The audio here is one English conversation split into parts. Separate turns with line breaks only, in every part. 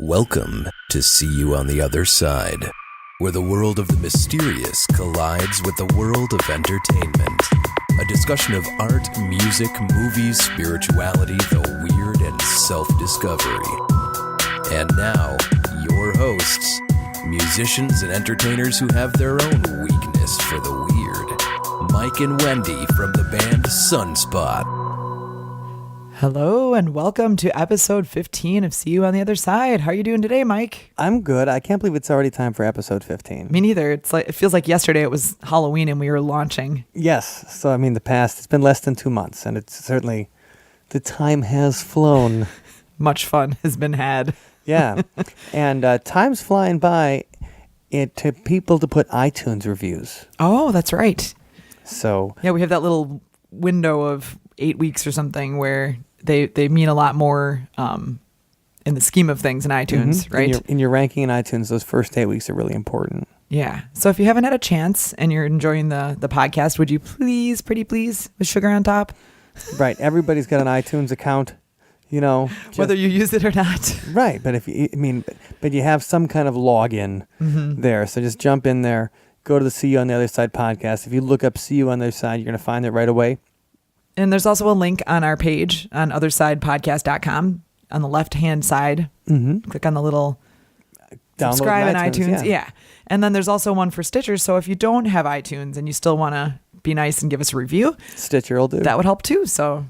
Welcome to See You on the Other Side, where the world of the mysterious collides with the world of entertainment. A discussion of art, music, movies, spirituality, the weird, and self-discovery. And now, your hosts, musicians and entertainers who have their own weakness for the weird, Mike and Wendy from the band Sunspot.
Hello and welcome to episode 15 of See You on the Other Side. How are you doing today, Mike?
I'm good. I can't believe it's already time for episode 15.
Me neither. It feels like yesterday it was Halloween and we were launching.
Yes. So, I mean, it's been less than 2 months, and it's certainly, the time has flown.
Much fun has been had.
Yeah. And time's flying by to people to put iTunes reviews.
Oh, that's right.
So.
Yeah, we have that little window of 8 weeks or something where they mean a lot more in the scheme of things in iTunes, right?
In your ranking in iTunes, those first 8 weeks are really important.
Yeah. So if you haven't had a chance and you're enjoying the podcast, would you please, pretty please, with sugar on top?
Right. Everybody's got an iTunes account, you know.
Whether you use it or not.
Right. But but you have some kind of login there. So just jump in there, go to the See You on the Other Side podcast. If you look up See You on the Other Side, you're going to find it right away.
And there's also a link on our page on othersidepodcast.com on the left-hand side. Mm-hmm. Click on the little subscribe in iTunes. Yeah. And then there's also one for Stitcher. So if you don't have iTunes and you still want to be nice and give us a review,
Stitcher will do.
That would help too. So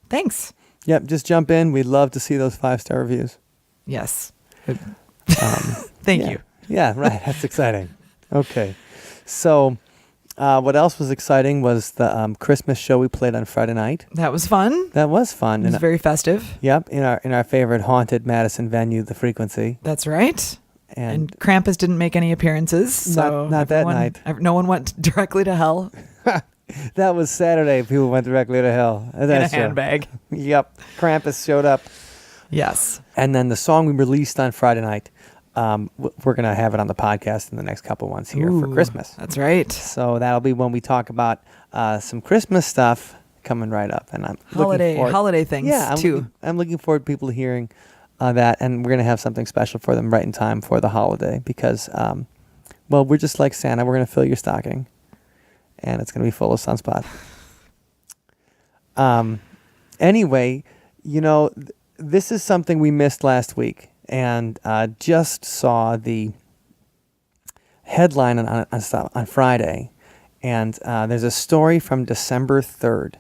thanks.
Yep. Just jump in. We'd love to see those 5-star reviews.
Yes. Thank you.
Yeah, right. That's exciting. Okay. So... what else was exciting was the Christmas show we played on Friday night.
That was fun.
That was fun.
It was very festive.
Yep, in our favorite haunted Madison venue, the Frequency.
That's right. And Krampus didn't make any appearances. So
not that night.
No one went directly to hell.
That was Saturday. People went directly to hell.
In a handbag.
Yep. Krampus showed up.
Yes.
And then the song we released on Friday night, we're going to have it on the podcast in the next couple months here for Christmas.
That's right.
So that'll be when we talk about some Christmas stuff coming right up. And I'm
holiday things too.
I'm looking forward to people hearing that, and we're going to have something special for them right in time for the holiday because, we're just like Santa. We're going to fill your stocking, and it's going to be full of Sunspot. Anyway, this is something we missed last week. And just saw the headline on Friday. And there's a story from December 3rd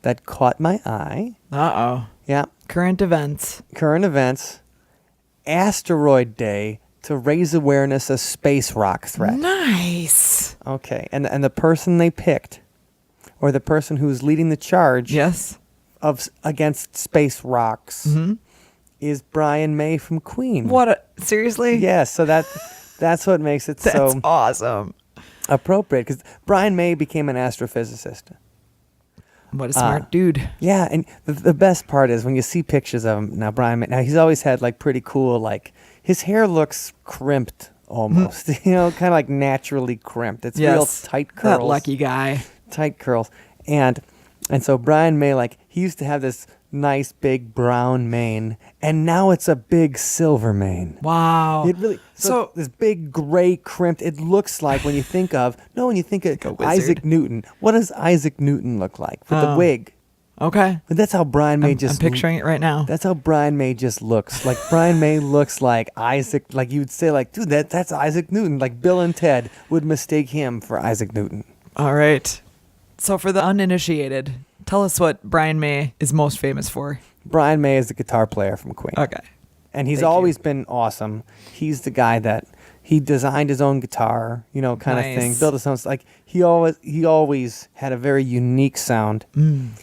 that caught my eye.
Uh-oh.
Yeah.
Current events.
Asteroid Day to raise awareness of space rock threat.
Nice.
Okay. And the person they picked, or the person who's leading the charge against space rocks, is Brian May from Queen.
Seriously?
Yeah, so that's what makes it
that's
so
awesome.
Appropriate, because Brian May became an astrophysicist.
What a smart dude.
Yeah, and the best part is when you see pictures of him now, Brian May. Now he's always had like pretty cool, like his hair looks crimped almost, kind of like naturally crimped. It's real tight curls.
That lucky guy.
Tight curls, and so Brian May, like he used to have this nice big brown mane, and now it's a big silver mane.
Wow.
It really so this big gray crimped. It looks like when you think of Isaac Newton. What does Isaac Newton look like with the wig?
Okay.
But that's how Brian May
I'm picturing it right now.
That's how Brian May just looks. Like Brian May looks like Isaac. Like you'd say, like, dude, that's Isaac Newton. Like Bill and Ted would mistake him for Isaac Newton.
All right. So for the uninitiated, tell us what Brian May is most famous for.
Brian May is the guitar player from Queen.
Okay.
And he's always been awesome. He's the guy that he designed his own guitar, kind of thing. Built his own. Like he always had a very unique sound.
Important.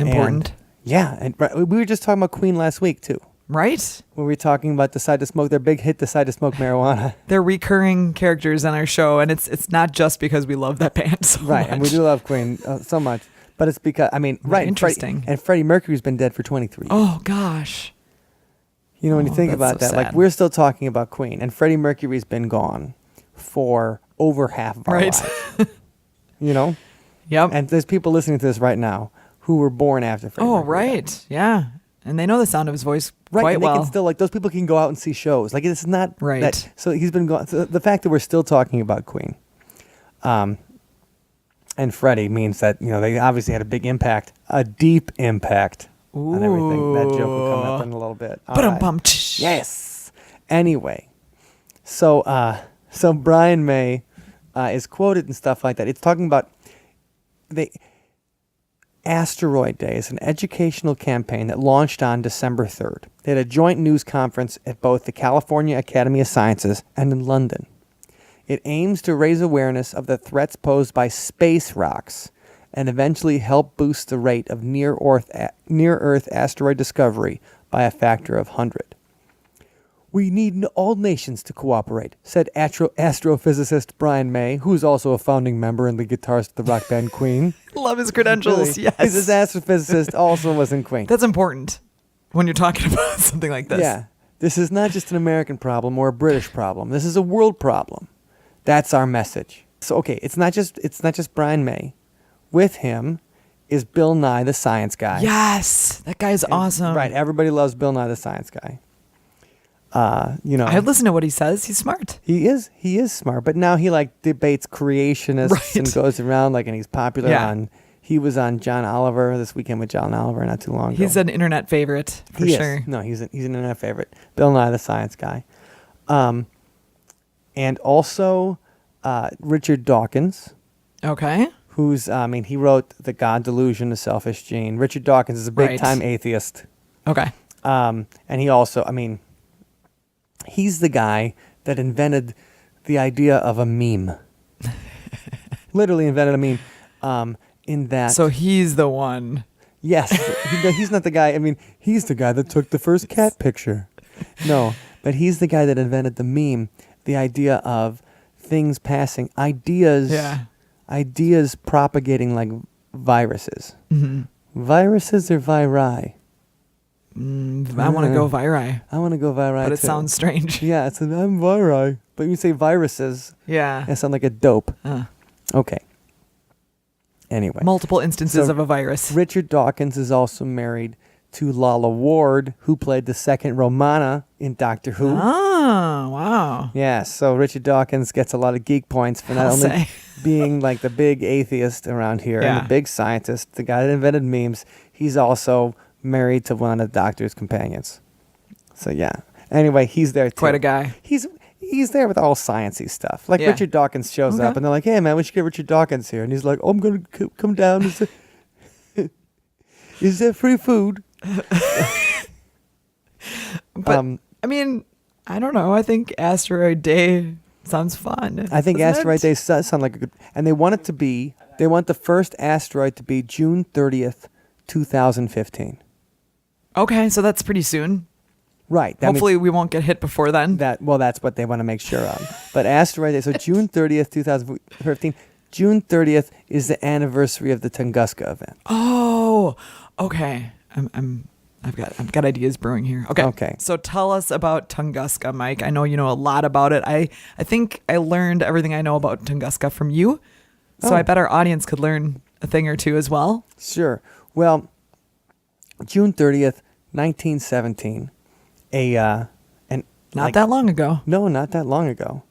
And we were just talking about Queen last week too.
Right.
When we were talking about Decide to Smoke, their big hit, Decide to Smoke Marijuana.
They're recurring characters on our show, and it's not just because we love that band so
right,
much.
And we do love Queen so much. But it's because, right.
Interesting.
And Freddie Mercury's been dead for 23 years.
Oh, gosh.
When you think about that,
sad.
like we're still talking about Queen, and Freddie Mercury's been gone for over half of our life.
Yep.
And there's people listening to this right now who were born after Freddie Mercury.
Right. Yeah. And they know the sound of his voice
right,
quite
and they
well.
can still, like, those people can go out and see shows. Like, it's not
Right.
that. So he's been going. So the fact that we're still talking about Queen, and Freddie means that, you know, they obviously had a big impact, a deep impact on everything. That joke will come up in a little bit. All right. Yes. Anyway, so Brian May is quoted and stuff like that. It's talking about Asteroid Day is an educational campaign that launched on December 3rd. They had a joint news conference at both the California Academy of Sciences and in London. It aims to raise awareness of the threats posed by space rocks and eventually help boost the rate of near-Earth asteroid discovery by a factor of 100. We need all nations to cooperate, said astrophysicist Brian May, who is also a founding member and the guitarist of the rock band Queen.
Love his credentials,
Really?
yes.
He's an astrophysicist, also was in Queen.
That's important when you're talking about something like this.
Yeah. This is not just an American problem or a British problem. This is a world problem. That's our message. So, okay, it's not just Brian May. With him is Bill Nye, the science guy.
Yes, that guy is awesome.
Right, everybody loves Bill Nye, the science guy. You know,
I listen to what he says. He's smart.
He is smart, but now he like debates creationists
Right.
and goes around like, and he's popular
Yeah.
on. He was on John Oliver this weekend with John Oliver not too long ago.
He's an internet favorite for
He
sure.
is. No, he's an internet favorite. Bill Nye, the science guy, and also Richard Dawkins,
Okay.
who's he wrote The God Delusion, The Selfish Gene. Richard Dawkins is a big time atheist.
Okay.
And he also, he's the guy that invented the idea of a meme. Literally invented a meme. In that. So
he's the one.
Yes, he's not the guy. He's the guy that took the first cat picture. No, but he's the guy that invented the meme, the idea of things passing, ideas propagating like viruses.
Mm-hmm.
Viruses or viri?
I want to go viri.
I want to go viri
But it
too.
sounds strange.
Yeah, I'm viri. But you say viruses,
Yeah.
it sounds like a dope. Okay. Anyway.
Multiple instances
So,
of a virus.
Richard Dawkins is also married to Lala Ward, who played the second Romana in Doctor Who.
Oh, wow.
Yeah, so Richard Dawkins gets a lot of geek points for not only being like the big atheist around here and the big scientist, the guy that invented memes, he's also married to one of the Doctor's companions. So yeah. Anyway, he's there too.
Quite a guy.
He's there with all sciencey stuff. Like Richard Dawkins shows up and they're like, "Hey man, we should get Richard Dawkins here." And he's like, "Oh, I'm going to come down. Is there free food?"
But I don't know. I think Asteroid Day sounds fun.
I think Asteroid Day does sound like a good. And they want the first asteroid to be June 30th, 2015.
Okay, so that's pretty soon.
Right.
Hopefully we won't get hit before then.
That's what they want to make sure of. But Asteroid Day, so June 30th, 2015. June 30th is the anniversary of the Tunguska event.
Oh, okay. I've got ideas brewing here. Okay. So tell us about Tunguska, Mike. I know you know a lot about it. I think I learned everything I know about Tunguska from you. So I bet our audience could learn a thing or two as well.
Sure. Well, June 30th, 1917.
That long ago.
No, not that long ago.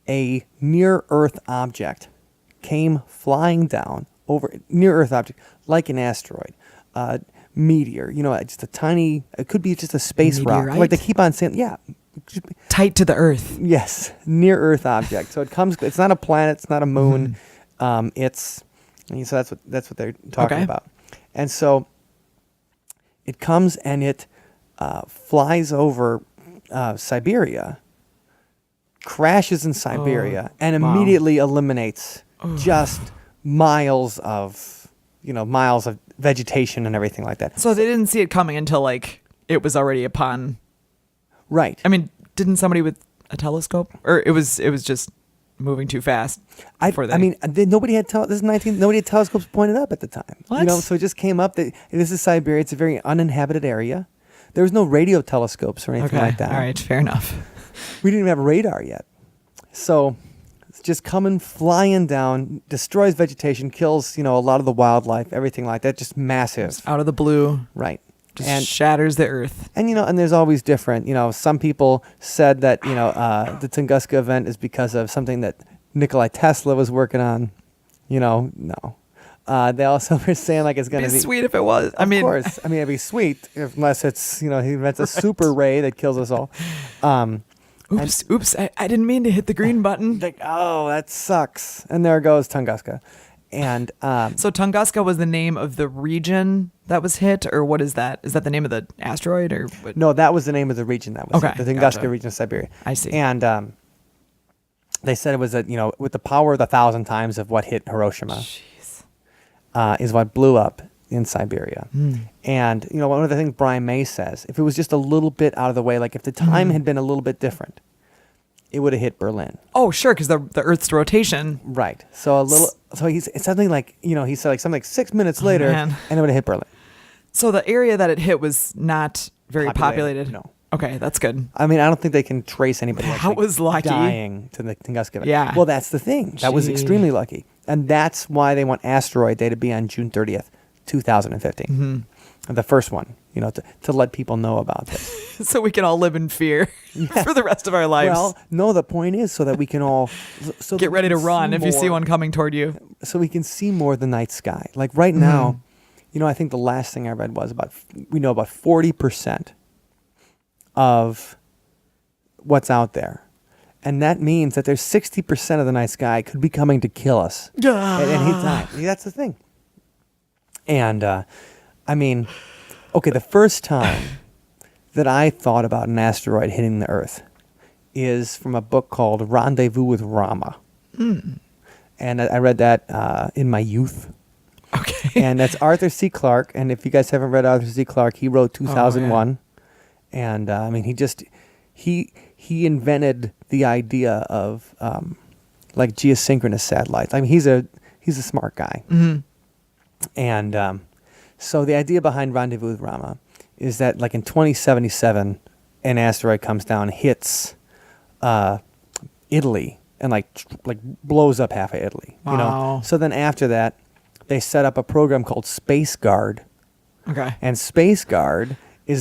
A near-Earth object came flying down over near-Earth object, like an asteroid, meteor. You know, just a tiny. It could be just a space rock. Like they keep on saying, yeah.
Tight to the Earth.
Yes, near-Earth object. So it comes. It's not a planet. It's not a moon. So that's what they're talking about. And so it comes and it flies over Siberia, crashes in Siberia, and immediately eliminates just miles of vegetation and everything like that.
So they didn't see it coming until like it was already upon.
Right.
Didn't somebody with a telescope, or it was just moving too fast?
Nobody had nobody had telescopes pointed up at the time.
What?
So it just came up that this is Siberia. It's a very uninhabited area. There was no radio telescopes or anything like that.
All right, fair enough.
We didn't even have radar yet. So It's just coming flying down, destroys vegetation, kills, a lot of the wildlife, everything like that. Just massive.
Just out of the blue.
Right.
Just shatters the earth.
And, and there's always different, some people said that, the Tunguska event is because of something that Nikola Tesla was working on. No. They also were saying like it's going to be
sweet if it was.
Of course. It'd be sweet unless it's, he invents a super ray that kills us all.
Oops, I didn't mean to hit the green button.
Like, oh, that sucks. And there goes Tunguska. And
so Tunguska was the name of the region that was hit, or what is that? Is that the name of the asteroid, or what?
No, that was the name of the region that was hit, the Tunguska region of Siberia.
I see.
And they said it was with the power of 1,000 times of what hit Hiroshima, is what blew up in Siberia. And one of the things Brian May says, if it was just a little bit out of the way, like if the time had been a little bit different, it would have hit Berlin.
Oh, sure, because the Earth's rotation.
Right. So it's something like, he said like something like 6 minutes later, and it would have hit Berlin.
So the area that it hit was not very populated.
No.
Okay, that's good.
I mean, I don't think they can trace anybody
That was lucky.
dying to the Tunguska event.
Yeah.
Well, that's the thing. That was extremely lucky. And that's why they want Asteroid Day to be on June 30th, 2015. The first one, to let people know about this.
So we can all live in fear for the rest of our lives.
Well, no, the point is so that we can all...
Get ready to run if you see one coming toward you.
So we can see more of the night sky. Like right now, I think the last thing I read was we know about 40% of what's out there. And that means that there's 60% of the night sky could be coming to kill us at any time. That's the thing. And, the first time that I thought about an asteroid hitting the Earth is from a book called Rendezvous with Rama. And I read that in my youth.
Okay.
And that's Arthur C. Clarke. And if you guys haven't read Arthur C. Clarke, he wrote 2001. And he invented the idea of like geosynchronous satellites. He's a smart guy. And so the idea behind Rendezvous with Rama is that like in 2077, an asteroid comes down, hits Italy, and like blows up half of Italy.
Wow.
So then after that, they set up a program called Space Guard.
Okay.
And Space Guard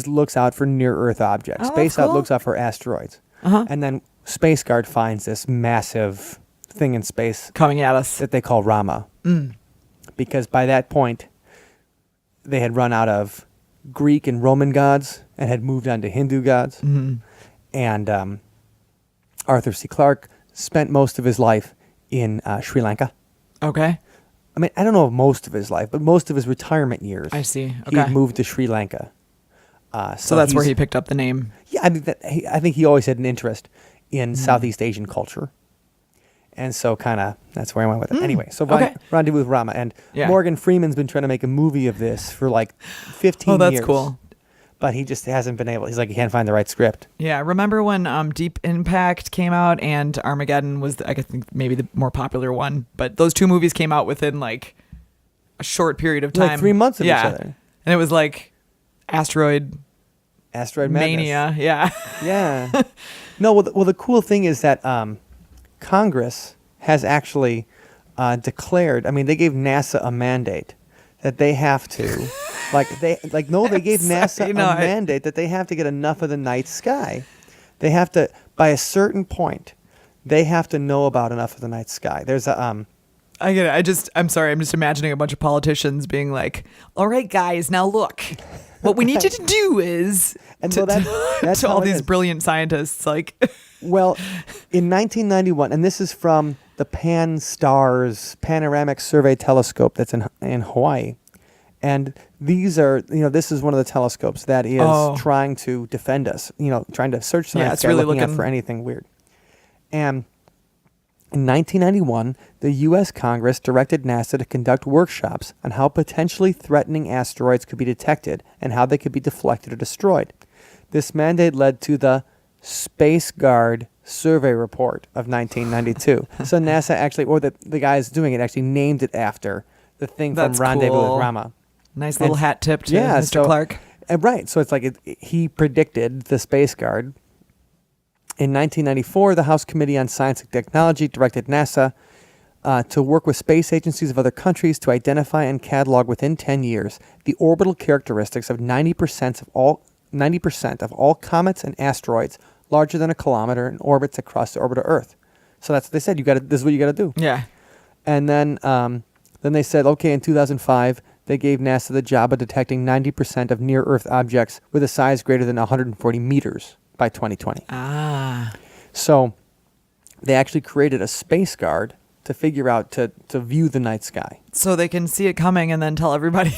looks out for near-Earth objects.
Oh,
Space
cool.
Guard looks out for asteroids. And then Space Guard finds this massive thing in space
coming at us
that they call Rama. Because by that point, they had run out of Greek and Roman gods and had moved on to Hindu gods. And Arthur C. Clarke spent most of his life in Sri Lanka.
Okay.
I don't know if most of his life, but most of his retirement years.
I see.
He
Okay.
moved to Sri Lanka.
So that's where he picked up the name.
Yeah, I think he always had an interest in Southeast Asian culture. And so that's where I went with it. Anyway, so Rendezvous with Rama. And Morgan Freeman's been trying to make a movie of this for like 15 years.
Oh, that's cool.
But he just hasn't been able. He's like, he can't find the right script.
Yeah, remember when Deep Impact came out and Armageddon was, I think, maybe the more popular one. But those two movies came out within like a short period of time.
Like 3 months of each other.
And it was like Asteroid
Mania.
Yeah.
Yeah. No, well, the cool thing is that Congress has actually declared, they gave NASA a mandate that they have to, they gave NASA a mandate that they have to get enough of the night sky. They have to, by a certain point, they have to know about enough of the night sky. There's a,
I get it. I'm sorry. I'm just imagining a bunch of politicians being like, all right, guys, now look, what we need you to do is
that's
to all these brilliant scientists, like,
well, in 1991, and this is from the Pan-STARRS Panoramic Survey Telescope that's in Hawaii. And these are, this is one of the telescopes that is trying to defend us, trying to search the night sky,
really
looking out for anything weird. And in 1991, the U.S. Congress directed NASA to conduct workshops on how potentially threatening asteroids could be detected and how they could be deflected or destroyed. This mandate led to the Space Guard Survey Report of 1992. So NASA actually, or the guys doing it actually named it after the thing from Rendezvous with Rama.
Nice little hat tip to Mr. Clarke.
Right. So it's like he predicted the Space Guard. In 1994, the House Committee on Science and Technology directed NASA to work with space agencies of other countries to identify and catalog within 10 years the orbital characteristics of 90% of all comets and asteroids larger than a kilometer in orbits across the orbit of Earth. So that's what they said. This is what you got to do.
Yeah.
And then they said, okay, in 2005, they gave NASA the job of detecting 90% of near-Earth objects with a size greater than 140 meters by 2020.
Ah.
So they actually created a space guard to figure out to view the night sky.
So they can see it coming and then tell everybody,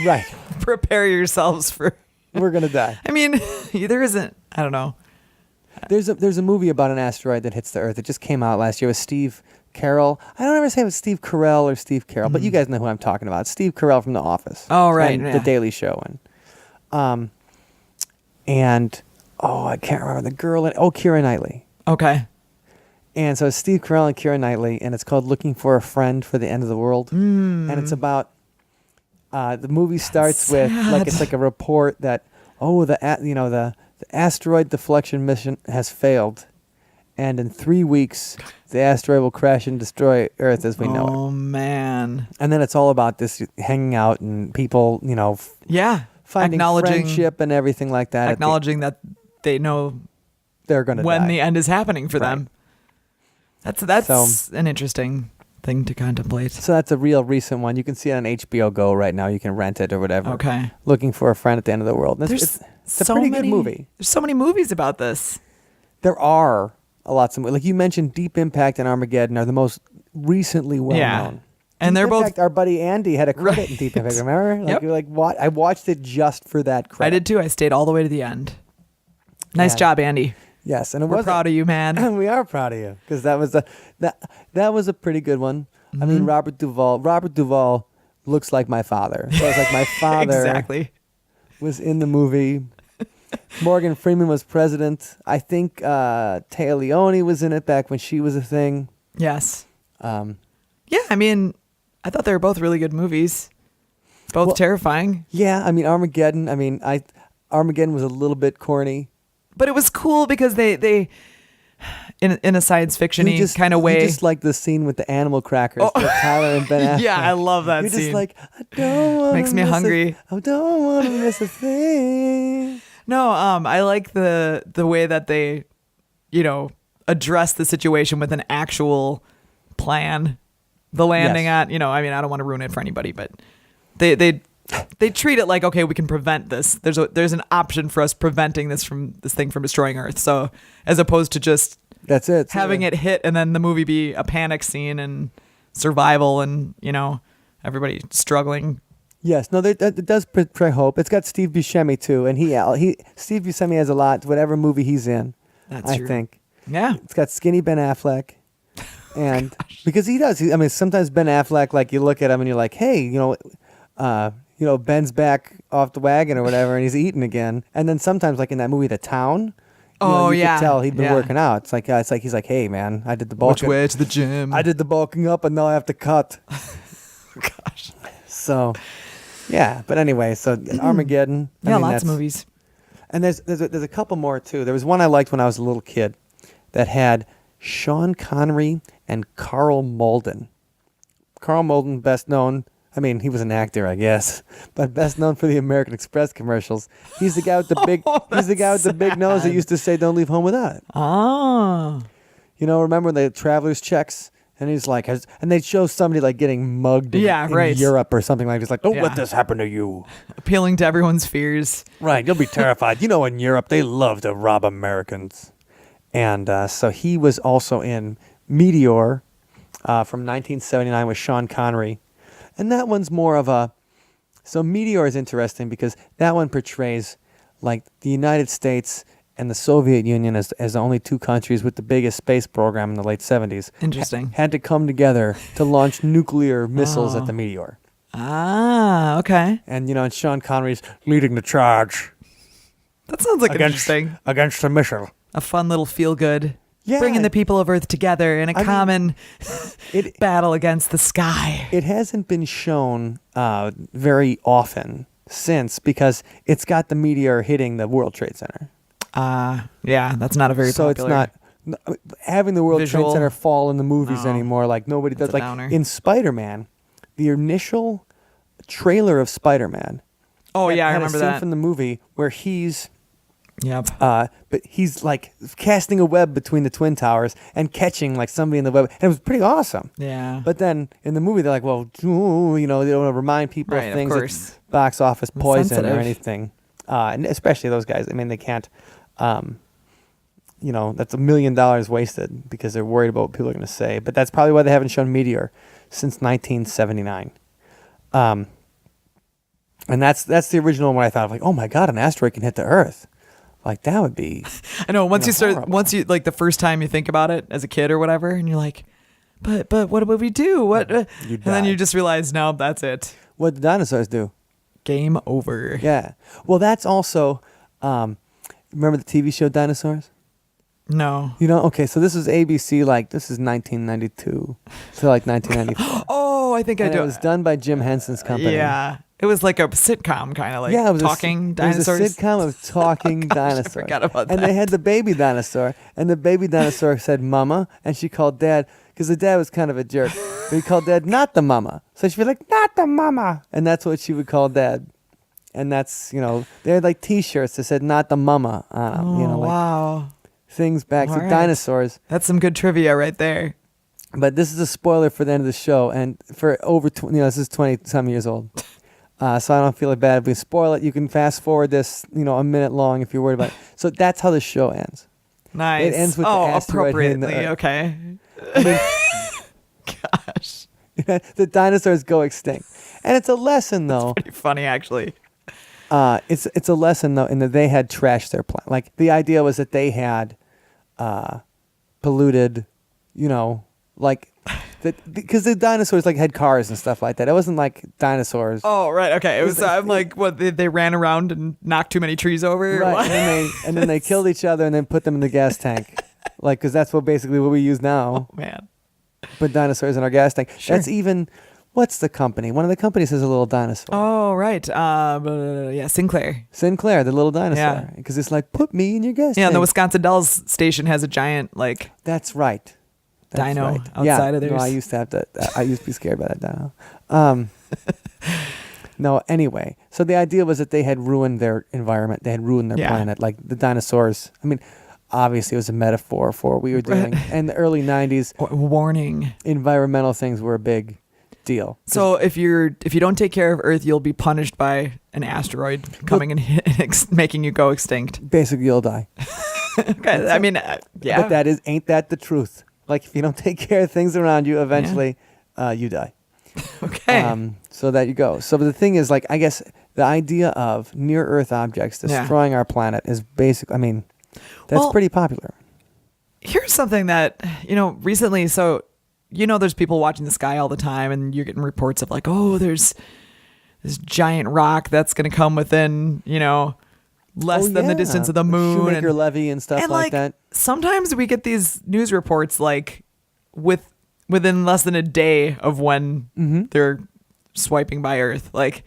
Right.
prepare yourselves for...
We're going to die.
I mean, there isn't, I don't know.
There's a movie about an asteroid that hits the Earth. It just came out last year with Steve Carell. I don't ever say it was Steve Carell or Steve Carell, but you guys know who I'm talking about. Steve Carell from The Office.
Oh, right.
And
yeah.
The Daily Show. And I can't remember the girl. Keira Knightley.
Okay.
And so it's Steve Carell and Keira Knightley, and it's called Looking for a Friend for the End of the World. And it's about, the movie starts with, it's like a report that, the asteroid deflection mission has failed. And in 3 weeks, the asteroid will crash and destroy Earth as we know it.
Oh, man.
And then it's all about this hanging out and people,
Yeah.
finding friendship and everything like that.
Acknowledging that they know
they're going to
when
die.
the end is happening for
Right.
them. That's an interesting thing to contemplate.
So that's a real recent one. You can see it on HBO Go right now. You can rent it or whatever.
Okay.
Looking for a Friend at the End of the World. It's a pretty good movie.
There's so many movies about this.
There are a lot of, like you mentioned, Deep Impact and Armageddon are the most recently well known.
And they're
both. Our buddy Andy had a credit
Right.
in Deep Impact. Remember? Like
Yep.
you're like, what? I watched it just for that credit.
I did too. I stayed all the way to the end. Nice
And-
job, Andy.
Yes, and
We're proud of you, man.
We are proud of you because that was a pretty good one. I mean, Robert Duvall looks like my father. So it's like my father
Exactly.
was in the movie. Morgan Freeman was president. I think Téa Leoni was in it back when she was a thing.
Yes. Yeah, I mean, I thought they were both really good movies. Both terrifying.
Yeah, I mean Armageddon. I mean, Armageddon was a little bit corny.
But it was cool because they in a science fiction-y kind of way.
You just like the scene with the animal crackers with Tyler and Ben Affleck.
Yeah, I love that
You're
scene.
just like, I don't want
Makes me hungry.
I don't want to miss a thing.
No, I like the way that they, address the situation with an actual plan. The landing
Yes.
at, I mean, I don't want to ruin it for anybody, but they treat it like, okay, we can prevent this. There's an option for us preventing this thing from destroying Earth. So as opposed to just
That's it.
having it hit and then the movie be a panic scene and survival and everybody struggling.
Yes, no, it does portray hope. It's got Steve Buscemi too, and Steve Buscemi has a lot. Whatever movie he's in,
That's true.
I think
Yeah.
it's got skinny Ben Affleck, and because he does. I mean, sometimes Ben Affleck, like you look at him and you're like, hey, Ben's back off the wagon or whatever, and he's eating again. And then sometimes, like in that movie, The Town. You
yeah.
could tell he'd been
Yeah.
working out. It's like he's like, hey man, I did the bulking.
Which way to the gym?
I did the bulking up, and now I have to cut.
Gosh.
So, yeah. But anyway, so Armageddon. I
Yeah,
mean,
lots of
that's-
movies.
And there's a couple more too. There was one I liked when I was a little kid that had Sean Connery and Carl Malden. Carl Malden, best known. I mean, he was an actor, I guess, but best known for the American Express commercials. He's the guy with the big. He's the guy with the big nose that used to say, "Don't leave home without it."
Oh.
Remember the traveler's checks, and he's like, and they'd show somebody like getting mugged in
right.
Europe or something like this. Like, don't
Yeah.
let this happen to you.
Appealing to everyone's fears.
Right, you'll be terrified. In Europe, they love to rob Americans. And so he was also in Meteor from 1979 with Sean Connery. And that one's more of a... So Meteor is interesting because that one portrays like the United States and the Soviet Union as the only two countries with the biggest space program in the late 70s.
Interesting.
Had to come together to launch nuclear missiles at the Meteor.
Ah, okay.
And, and Sean Connery's leading the charge.
That sounds like interesting.
Against the missile.
A fun little feel-good.
Yeah.
Bringing the people of Earth together in a common
it-
battle against the sky.
It hasn't been shown very often since because it's got the meteor hitting the World Trade Center.
Yeah, that's not a very
so
popular.
it's not having the World
visual.
Trade Center fall in the movies
No.
anymore. Like nobody does.
That's a
Like
downer.
in Spider-Man, the initial trailer of Spider-Man.
Oh yeah, I
had
remember
a scene
that.
from the movie where he's
Yep.
but he's like casting a web between the Twin Towers and catching like somebody in the web. And it was pretty awesome.
Yeah.
But then in the movie, they're like, well, you know, they don't want to remind people
Right,
of
of
things
course.
that's box office poison
sensitive.
or anything. And especially those guys. I mean, they can't, you know, that's $1 million wasted because they're worried about what people are going to say. But that's probably why they haven't shown Meteor since 1979. And that's the original one I thought of, like, oh my God, an asteroid can hit the Earth. Like, that would be.
I know. Once you start,
horrible.
once you like the first time you think about it as a kid or whatever, and you're like, but what would we do? What? And then
die.
you just realize, no, that's it.
What did dinosaurs do?
Game over.
Yeah. Well, that's also. Remember the TV show Dinosaurs?
No.
You know, okay, so this is ABC, like, this is 1992 to like 1994.
Oh, I think I
And
do.
it was done by Jim Henson's company.
Yeah. It was like a sitcom, kind of like
Yeah, it was
talking dinosaurs.
It was a sitcom of talking dinosaurs.
I forgot about
and
that.
they had the baby dinosaur, and the baby dinosaur said mama, and she called dad, because the dad was kind of a jerk. But he called dad not the mama. So she'd be like, not the mama. And that's what she would call dad. And that's, you know, they had like T-shirts that said not the mama on them.
Oh,
You know, like
wow.
things back
All
to
right.
dinosaurs.
That's some good trivia right there.
But this is a spoiler for the end of the show, and for over, this is 20-some years old. So I don't feel bad if we spoil it. You can fast forward this, you know, a minute long if you're worried about it. So that's how the show ends.
Nice.
It ends with the
oh,
asteroid hitting the
appropriately.
Earth.
Okay.
I mean,
Gosh.
the dinosaurs go extinct, and it's a lesson though.
Pretty funny, actually.
It's a lesson though in that they had trashed their planet. Like the idea was that they had polluted, you know, like. Because the dinosaurs like had cars and stuff like that. It wasn't like dinosaurs.
Oh, right. Okay. It was.
like-
I'm like, what? They ran around and knocked too many trees over. or
Right,
what?
and then they killed each other and then put them in the gas tank, like because that's what we use now.
Oh, man.
Put dinosaurs in our gas tank.
Sure.
That's even. What's the company? One of the companies has a little dinosaur.
Oh, right. Yeah, Sinclair.
Sinclair, the little dinosaur.
Yeah.
Because it's like, put me in your gas
Yeah,
tank.
and the Wisconsin Dells station has a giant like.
That's right. That's
Dino
right.
outside of
No,
theirs.
I used to have that. I used to be scared by that dino. No, anyway. So the idea was that they had ruined their environment. They had ruined their
Yeah.
planet. Like the dinosaurs. I mean, obviously it was a metaphor for what we were doing. And the early 90s,
Warning.
environmental things were a big deal.
So if you don't take care of Earth, you'll be punished by an asteroid coming and making you go extinct.
Basically, you'll die.
Okay, I mean, yeah.
But ain't that the truth? Like if you don't take care of things around you, eventually you die.
Okay.
So that you go. So the thing is, like, I guess the idea of near Earth objects destroying our planet is basic. I mean, that's pretty popular.
Here's something that, recently, so, there's people watching the sky all the time and you're getting reports of like, oh, there's this giant rock that's going to come within, less than the distance of the moon.
Shoemaker Levy and stuff
and
like that.
Sometimes we get these news reports like within less than a day of when they're swiping by Earth. Like,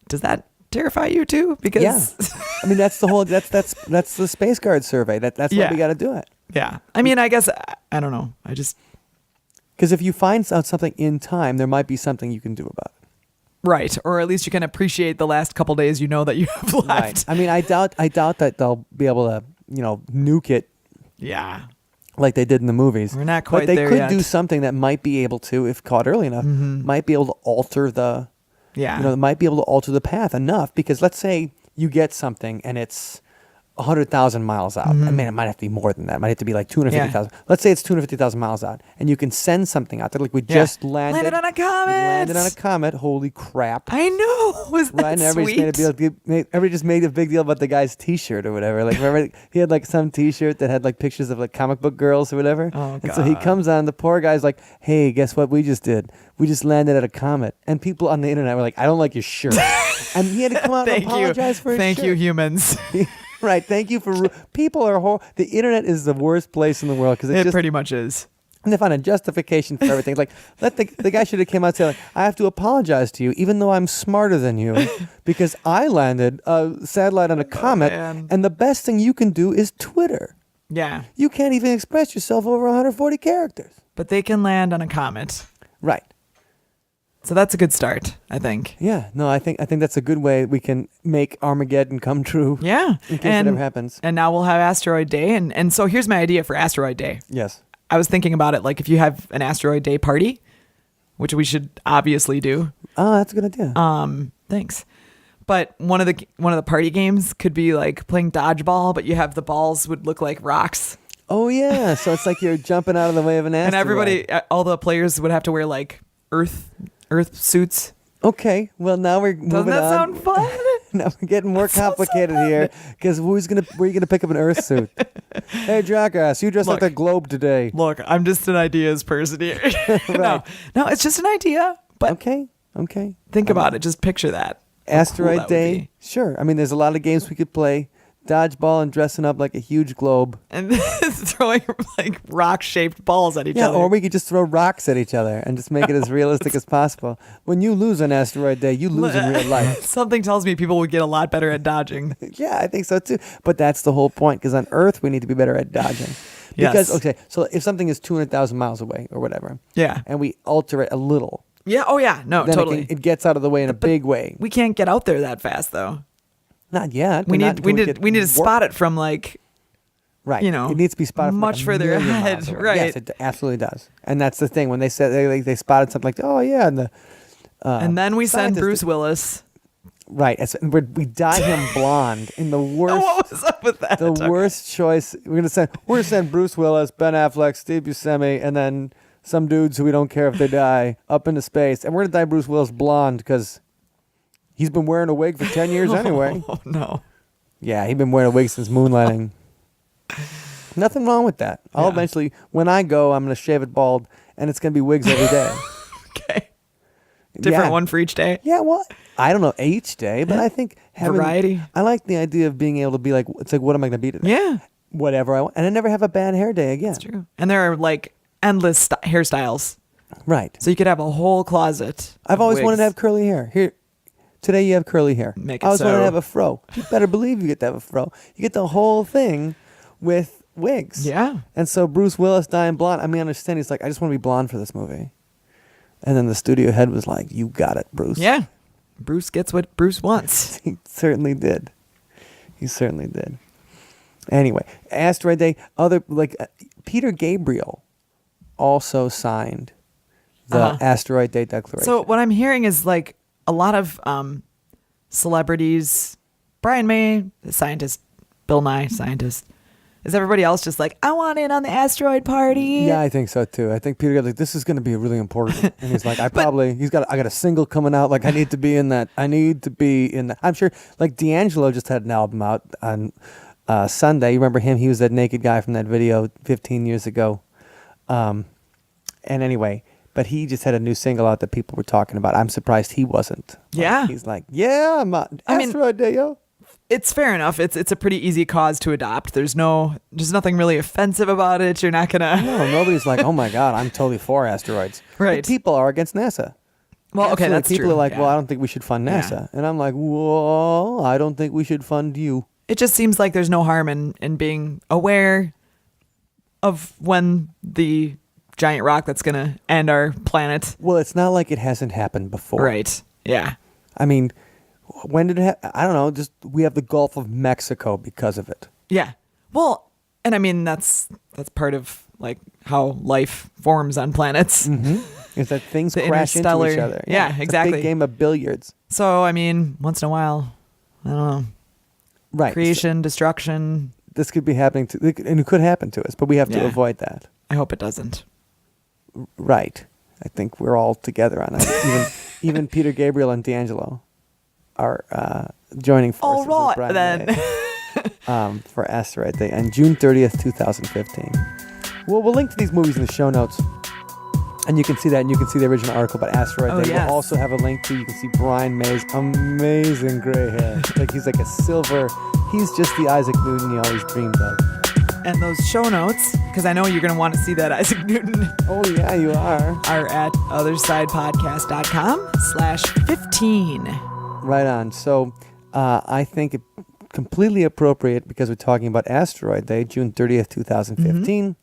does that terrify you too? Because
I mean, that's the whole that's the Space Guard survey. That's why we got to do it.
Yeah. I mean, I guess I don't know. I just
because if you find out something in time, there might be something you can do about it.
right, or at least you can appreciate the last couple days that you have left.
Right. I mean, I doubt that they'll be able to nuke it
Yeah.
like they did in the movies.
We're not quite
but they
there
could
yet.
do something that might be able to, if caught early enough, might be able to alter the
Yeah.
might be able to alter the path enough. Because let's say you get something and it's 100,000 miles out. I mean, it might have to be more than that. It might have to be like 250,000. Let's say it's 250,000 miles out, and you can send something out there. Like we just landed
on a comet.
Landed on a comet. Holy crap!
I know. Was that
Right, and everybody
sweet?
everybody just made a big deal about the guy's T-shirt or whatever. Like, remember, he had like some T-shirt that had like pictures of like comic book girls or whatever.
Oh,
and so he
God.
comes on. The poor guy's like, "Hey, guess what we just did? We just landed at a comet." And people on the internet were like, "I don't like your shirt," and he had to come out and apologize for his
Thank
shirt.
you, humans.
Right. Thank you for people are the internet is the worst place in the world because
It pretty much is.
And they find a justification for everything. Like, the guy should have came out and said, like, I have to apologize to you, even though I'm smarter than you, because I landed a satellite on a comet, and the best thing you can do is Twitter.
Yeah.
You can't even express yourself over 140 characters.
But they can land on a comet.
Right.
So that's a good start, I think.
Yeah. No, I think that's a good way we can make Armageddon come true.
Yeah.
In case it ever happens.
And now we'll have Asteroid Day. And so here's my idea for Asteroid Day.
Yes.
I was thinking about it, like if you have an Asteroid Day party, which we should obviously do.
Oh, that's a good idea.
Thanks. But one of the party games could be like playing dodgeball, but you have the balls would look like rocks.
Oh yeah, so it's like you're jumping out of the way of an asteroid.
And everybody, all the players would have to wear like Earth suits.
Okay, well now we're moving on.
Doesn't that sound fun?
Now we're getting more complicated here, because where are you gonna pick up an Earth suit? Hey, jackass, you dressed like the globe today.
Look, I'm just an ideas person here.
Right.
No, it's just an idea. But
okay.
Think about it. Just picture that.
Asteroid
that
Day. Sure. I mean, there's a lot of games we could play. Dodgeball and dressing up like a huge globe.
And throwing like rock-shaped balls at each other.
Yeah, or we could just throw rocks at each other and just make it as realistic as possible. When you lose on Asteroid Day, you lose in real life.
Something tells me people would get a lot better at dodging.
Yeah, I think so too. But that's the whole point, because on Earth, we need to be better at dodging. Because,
Yes.
okay, so if something is 200,000 miles away or whatever,
Yeah.
and we alter it a little,
Yeah. Oh, yeah. No,
then
totally.
it gets out of the way in a big way.
We can't get out there that fast, though.
Not yet.
We
not
need
until
we need to spot it from like
right.
you know,
it needs to be spotted from
much
like a
further
million
ahead,
miles away.
right?
Yes, it absolutely does. And that's the thing when they said they spotted something like, oh yeah, and the
and then we send
scientists-
Bruce Willis.
Right, we dye him blonde in the worst.
What was up with that?
The worst choice. We're gonna send Bruce Willis, Ben Affleck, Steve Buscemi, and then some dudes who we don't care if they die up into space, and we're gonna dye Bruce Willis blonde because he's been wearing a wig for 10 years anyway.
Oh no.
Yeah, he's been wearing a wig since Moonlighting. Nothing wrong with that. I'll eventually, when I go, I'm gonna shave it bald, and it's gonna be wigs every day.
Okay. Different one for each day.
Yeah, well, I don't know each day, but I think having
Variety.
I like the idea of being able to be like, it's like, what am I gonna be today?
Yeah,
Whatever I want, and I never have a bad hair day again.
that's true. And there are like endless hairstyles,
Right.
so you could have a whole closet.
I've
of
always wanted
wigs.
to have curly hair. Here, today you have curly hair.
Make it
I always wanted
so.
to have a fro. You better believe you get to have a fro. You get the whole thing with wigs.
Yeah.
And so Bruce Willis dyeing blonde. I mean, I understand. He's like, I just want to be blonde for this movie. And then the studio head was like, you got it, Bruce.
Yeah. Bruce gets what Bruce wants.
He certainly did. He certainly did. Anyway, Asteroid Day. Peter Gabriel also signed the Asteroid Day Declaration.
So what I'm hearing is like a lot of celebrities, Brian May, the scientist, Bill Nye, scientist. Is everybody else just like, I want in on the asteroid party?
Yeah, I think so too. I think Peter Gabriel's like, this is going to be really important. And he's like, I got a single coming out. Like, I need to be in that. I'm sure, like, D'Angelo just had an album out on Sunday. You remember him? He was that naked guy from that video 15 years ago. And anyway, but he just had a new single out that people were talking about. I'm surprised he wasn't.
Yeah.
He's like, yeah, I'm on Asteroid Day, yo.
It's fair enough. It's a pretty easy cause to adopt. There's nothing really offensive about it. You're not gonna.
No, nobody's like, oh my God, I'm totally for asteroids.
Right.
But people are against NASA.
Well, okay,
Absolutely.
that's
people
true.
are like,
Yeah.
well, I don't think we should fund NASA.
Yeah.
And I'm like, well, I don't think we should fund you.
It just seems like there's no harm in being aware of when the giant rock that's gonna end our planet.
Well, it's not like it hasn't happened before.
Right. Yeah.
I mean, when did it happen? I don't know. Just we have the Gulf of Mexico because of it.
Yeah. Well, and I mean that's part of like how life forms on planets.
Mm-hmm. Is that things
The
crash into
interstellar-
each other.
yeah,
it's
exactly.
a big game of billiards.
So I mean, once in a while, I don't know.
Right.
Creation, destruction.
This could be happening and it could happen to us, but we have to
Yeah.
avoid that.
I hope it doesn't.
Right. I think we're all together on that. Even Peter Gabriel and D'Angelo are joining forces
All
with
right,
Brian
then.
May, for Asteroid Day on June 30th, 2015. Well, we'll link to these movies in the show notes. And you can see that, and you can see the original article about Asteroid Day.
yes.
We'll also have a link to, you can see Brian May's amazing gray hair. Like he's like a silver, he's just the Isaac Newton you always dreamed of.
And those show notes, because I know you're going to want to see that Isaac Newton.
Oh, yeah, you are.
Are at othersidepodcast.com/15.
Right on. So I think it completely appropriate, because we're talking about Asteroid Day, June 30th, 2015,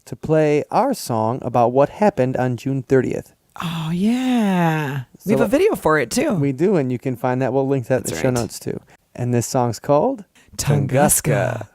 to play our song about what happened on June 30th.
Oh, yeah. We have a video for it, too.
We do, and you can find that. We'll link that in the show notes, too. And this song's called Tunguska.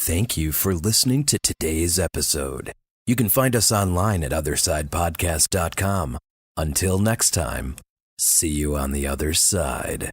Thank you for listening to today's episode. You can find us online at othersidepodcast.com. Until next time, see you on the other side.